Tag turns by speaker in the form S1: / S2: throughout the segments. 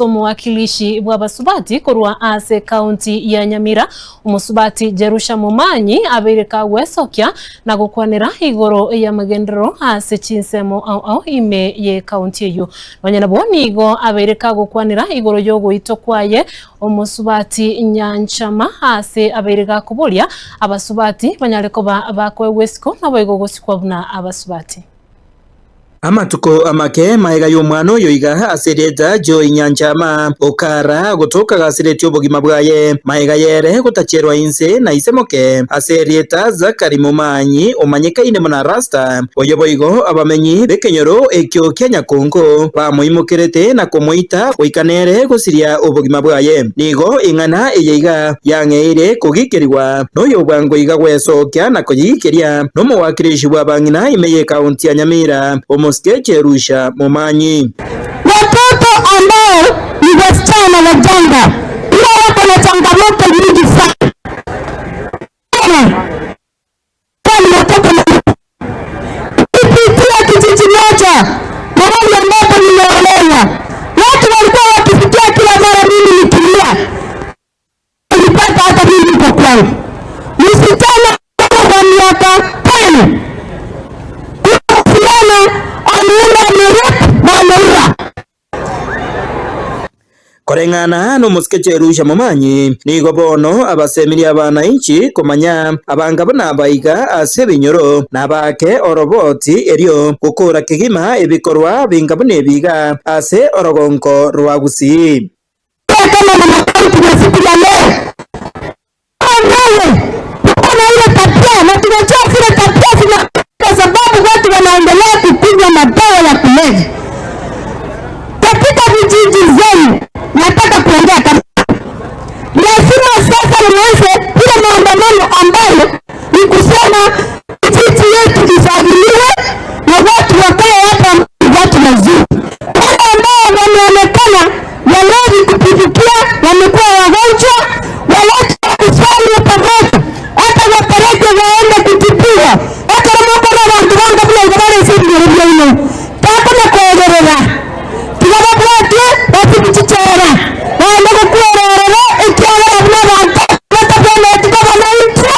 S1: Omwakilishi bw'abasubati korwa ase kaunti ya Nyamira omusubati Jerusha Momanyi abeire kagwesokya na gukwanira igoro ya magendero ase chinsemo au ime ye kaunti eyo banyana bonigo abeire kagukwanira igoro yogo itokwaye omusubati Nyanchama ase abeire gakubulia abasubati banyaleko bakwewesiko naboigo gosikwa buna abasubati
S2: amatuko amake maega y'omwana oyo iga asereta Joy Nyanchama okara gotoka gasireti obogima bwaye maega yere gutacherwa inse na isemoke asereta Zakari Momanyi omanyikaine muna rasta oyo boigo abamenyi bekenyoro ekyo Kenya Kongo bamuimukirete na kumuita goikanere gosiria obogima bwaye nigo ing'ana eyeiga yang'eire kugikiriwa noyo bwango iga gwesokya na kuyikiria n'omuwakilishi bw'abang'ina imeye kaunti ya Nyamira Jerusha Momanyi.
S3: Watoto ambao ni wasichana wajanga ila wako na changamoto nyingi sana. Kama watoto kupitia kijiji moja mahali ambapo nimeolewa, watu walikuwa wakifikia kila mara mimi nikilia, nilipata hata mimi kwa kwangu msichana wa miaka 5
S2: koreng'ana n'omusike Jerusha Momanyi nigo bono abasemiri abananchi komanya abanga bana baiga ase binyoro nabake oroboti erio gukura kigima ebikorwa binga bune biga ase orogonko rwa Gusii
S3: kwa sababu watu wanaendelea kupiga madawa ya kulevya katika vijiji zenu. Nataka kuongea kama lazima sasa nianze kila maandamano ambayo ni kusema vijiji yetu ifadhiliwe na watu wakae hapa, watu wazuri ambao wameonekana walevi kupindukia, wamekuwa wagonjwa, walete kusali pamoja, hata wapeleke waende kutibiwa, hata mambo na watu wangu bila ibada sisi ndio takuna kuogelea tibababwate batikichera baenda kuororera ikiara abana bantu batabona tibabanaite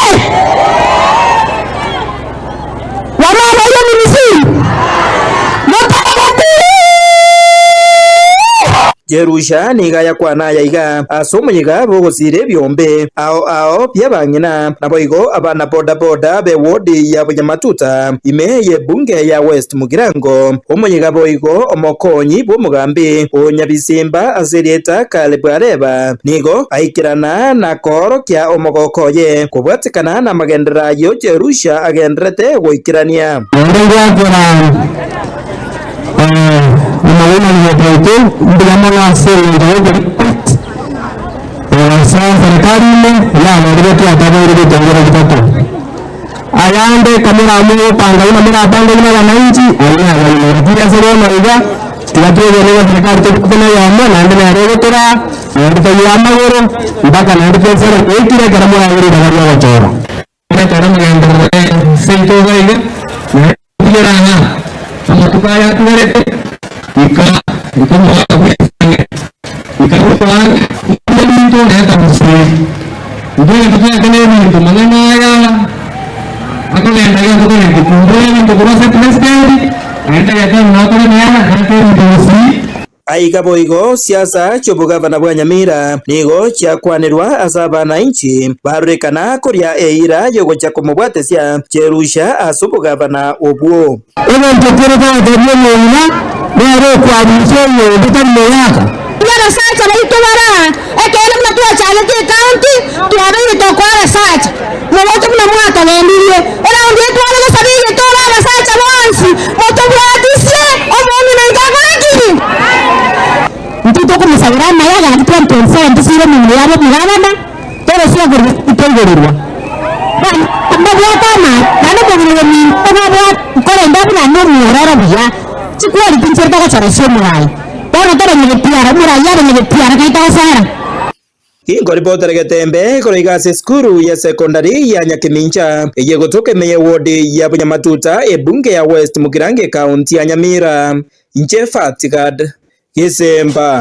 S3: wamama yoni misi
S2: Jerusha niga yakwana yaiga asomunyiga bogosire byombe ao byabang'ina naboigo abana boda be wodi ya Bunyamatuta ime ye bunge ya West Mugirango omunyiga boigo omokonyi bw'omugambi onyabisimba azerieta Kalebwareba nigo aikirana na koro kya omogokoye kubwatikana na magendera yo Jerusha agenderete goikirania
S4: ayande kamera amu panga ina panga ina wananchi ina sema mariga tunategemea serikali tukuna ya mwana ndio ndio ndio ya magoro mpaka na ndio sasa ekire garamu ya ngiri na ya chora na garamu ya ngiri sento gaiga ndio rana kama tukaya tuwalete
S2: aiga boigo siasa chobugavana bwa Nyamira nigo chiakwanirwa asa abananchi barurekana kuria eira yogocha kumubwatesia Jerusha asubugavana obwo
S3: Sacha na itwara ekele mna tuwa challenge county tuwabe itokwara Sacha mwoto mna mwata wendiye era ndiye tuwala na sabiye tola Sacha once moto bwadise omoni na ngagagi mtito ko musabira na yaga na 20% ndisire mu yabo mugabana tore sio gurwa mbabwatama nane ko ni mbabwa kore ndabu na no murara bya chikwali pincherta ko charasio murai Bora tore nigepiara murayari nigepiara kaita sana
S2: Hingo ripota Getembe koroiga skuru ya sekondari ya Nyakimincha yegotoke meye wodi ya Bunyamatuta ebunge ya West Mugirango kaunti ya Nyamira Inche Fatigad Yesemba